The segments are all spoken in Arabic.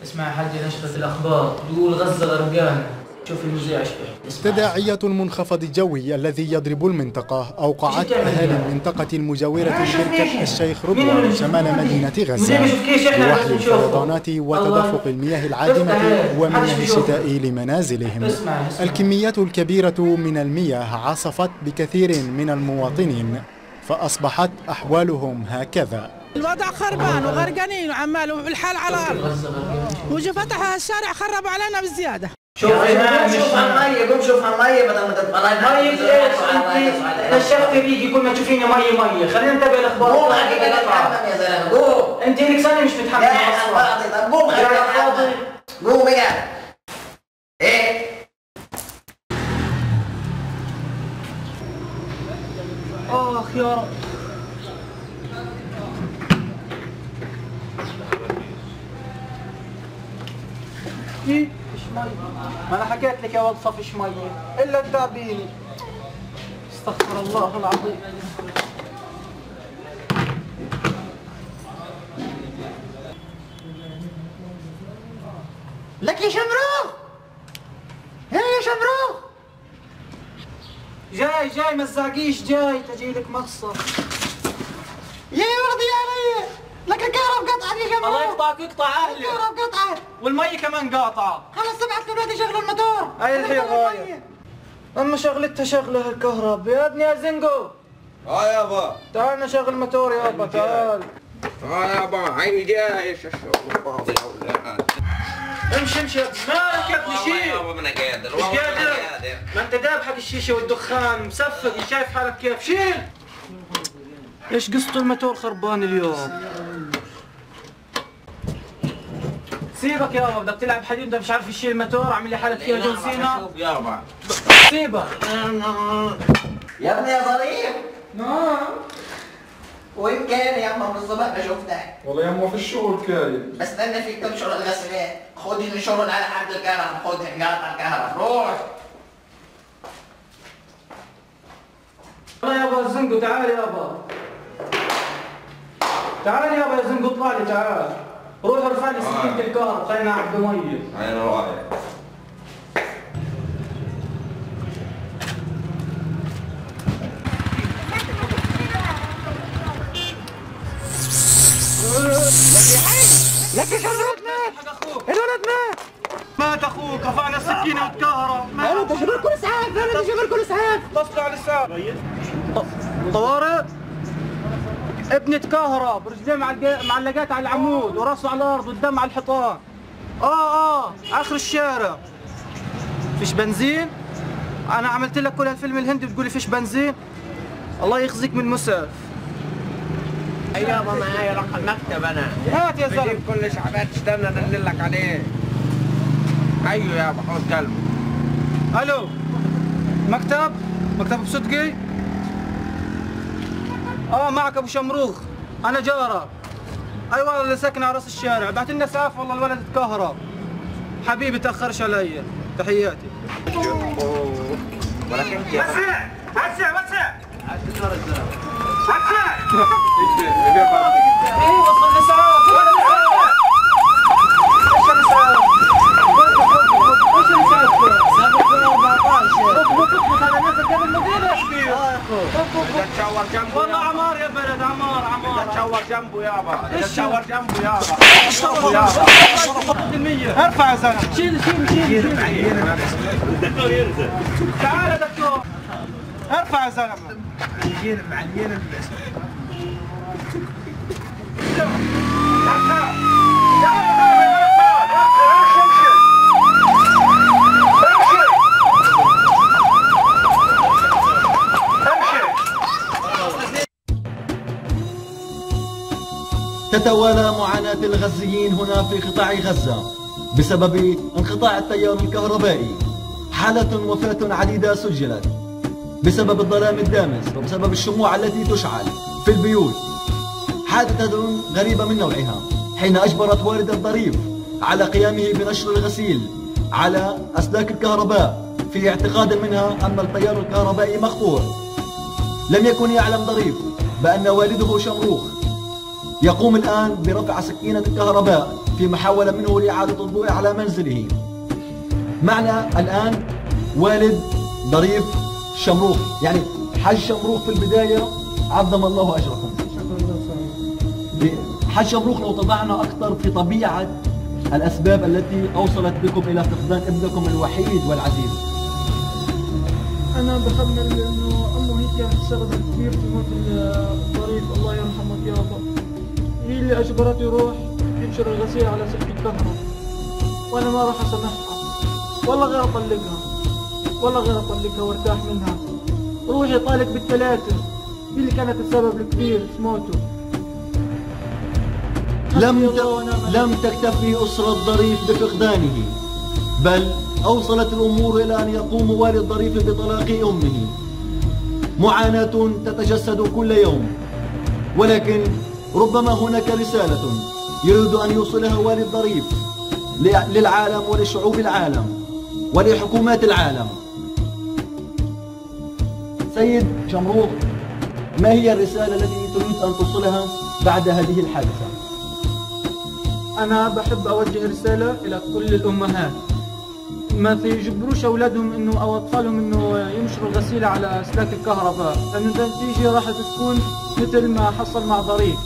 اسمع يا حاج، نشرة الأخبار تقول غزة غرقانة. شوف المذيع ايش بيحكي. تداعيات المنخفض الجوي الذي يضرب المنطقة أوقعت أهالي المنطقة المجاورة لبركة الشيخ رضوان شمال مدينة غزة بوحل الفيضانات وتدفق المياه العادمة ومياه الشتاء لمنازلهم. الكميات الكبيرة من المياه عصفت بكثير من المواطنين، فأصبحت أحوالهم هكذا. الوضع خربان وغرقانين وعمال والحال على الارض، وجو فتح الشارع خربوا علينا بالزياده. شوف هالمية، قوم شوف هالمية بدل ما تطلع مية ايش؟ انت نشفت بيجي كل ما تشوفيني مية خلينا نتابع الاخبار. قوم حقيقة تتحمم يا زلمة، قوم. انت لك سنة مش متحمم اصلا. طب قوم خلينا قوم اقعد. ايه؟ اخ يا رب. فيش مي. ما انا حكيت لك يا واد فيش مي الا تدابيني. استغفر الله العظيم. لك يا شمروخ. يا شمروخ. جاي ما تزعقيش، جاي تجيلك مقصر. يا ولدي يا علي، لك الكهرب قطعت يا شمروخ. الله يقطعك ويقطع اهلك. الكهرب قطعت والمي كمان قاطعه. خلص ابعث الاولاد يشغلوا الموتور. هاي الحين غاية. اما شغلتها شغله الكهرب يا ابني يا زنقو. يابا تعال نشغل الموتور يابا، تعال. يابا عيني جاي الشغل فاضي يا ولاد. امشي مالك يا ابني شيل. يابا ما انا قادر، مش قادر. ما انت دابحك الشيشه والدخان مسفق، شايف حالك كيف. شيل. ايش قصته الموتور خربان اليوم؟ سيبك يابا، بدك تلعب حديد وانت مش عارف تشيل الموتور. اعمل لي حالك فيها جون سينا. شوف يابا سيبك يا ابني يا ظريف. نعم. وين كان يا اما من الصبح ما شفتك؟ والله يا اما في الشغل كاين. بستنى فيك تنشر الغسالات، خذ انشرهم على حد الكهرباء، خذهم قاطع الكهرباء، روح. والله يابا زنقو تعال يابا. تعال يابا يا زنقو اطلع لي تعال. روح ارفع لي سكينة الكهرباء خلينا اعبي مية. عين رايح. لك يا شمروخ مات. الولد مات اخوك، رفعنا السكينة والكهرباء. انا بدي اجيب لكم اسعاف، انا بدي اجيب لكم اسعاف. اتصلوا على الاسعاف. طوارئ. ابنة كهرب، رجليه معلقات على العمود وراسه على الارض والدم على الحيطان. اخر الشارع. فيش بنزين؟ انا عملت لك كل هالفيلم الهندي بتقولي فيش بنزين؟ الله يخزيك من مسعف. يابا معايا رقم مكتب انا. هات يا زلمه. بجيب كل شعبات، استنى ادلل لك عليه. ايوه يابا حوض كلمه. الو مكتب بصدقي؟ معك ابو شمروخ، انا جارك. اي والله اللي ساكن على راس الشارع، بعت لنا اسعاف والله الولد اتكهرب. حبيبي تاخرش علي، تحياتي. ولكن وسع ايه وصل الاسعاف. تشاور جنبه. والله عمار يا بلد، عمار. تشاور جنبه يابا. تشاور جنبه يابا. ارفع يا زلمه. شيل. الدكتور ينزل. تعال يا دكتور. ارفع يا زلمه. معليين تتوالى معاناة الغزيين هنا في قطاع غزة بسبب انقطاع التيار الكهربائي. حالة وفاة عديدة سجلت بسبب الظلام الدامس وبسبب الشموع التي تشعل في البيوت. حادثة غريبة من نوعها حين أجبرت والد الظريف على قيامه بنشر الغسيل على أسلاك الكهرباء في اعتقاد منها أن التيار الكهربائي مقطوع. لم يكن يعلم ظريف بأن والده شمروخ يقوم الآن برفع سكينة الكهرباء في محاولة منه لإعادة الضوء على منزله. معنا الآن والد ظريف شمروخ، يعني حج شمروخ في البداية عظم الله أجركم. حج شمروخ، لو تضعنا أكثر في طبيعة الأسباب التي أوصلت بكم إلى فقدان ابنكم الوحيد والعزيز. أنا بخمن إنه أمه هي كانت السبب الكبير في موت الظريف، الله يرحمك يا أبا. هي اللي أجبرته يروح ينشر الغسيل على سلك الكهرباء، وأنا ما راح أسامحها والله غير أطلقها، والله غير أطلقها وارتاح منها. روحي طالق بالثلاثة، هي اللي كانت السبب الكبير في موته. لم تكتفي أسرة ظريف بفقدانه، بل أوصلت الأمور إلى أن يقوم والد ظريف بطلاق أمه. معاناة تتجسد كل يوم، ولكن ربما هناك رسالة يريد أن يوصلها والد ظريف للعالم ولشعوب العالم ولحكومات العالم. سيد شمروخ، ما هي الرسالة التي تريد أن توصلها بعد هذه الحادثة؟ أنا بحب أوجه رسالة إلى كل الأمهات، ما يجبروش أولادهم إنه أو أطفالهم إنه ينشروا الغسيل على أسلاك الكهرباء، لأن النتيجة راح تكون مثل ما حصل مع ظريف.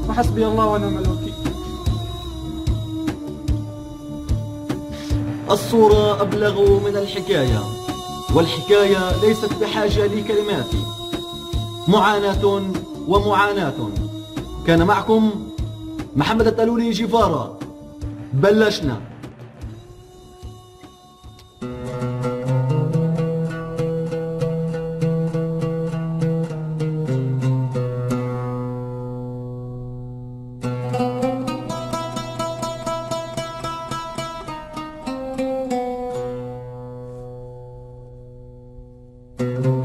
وحسبي الله ونعم الوكيل. الصورة أبلغ من الحكاية، والحكاية ليست بحاجة لكلمات. معاناة ومعاناة. كان معكم محمد التلولي جيفارا. بلشنا. you.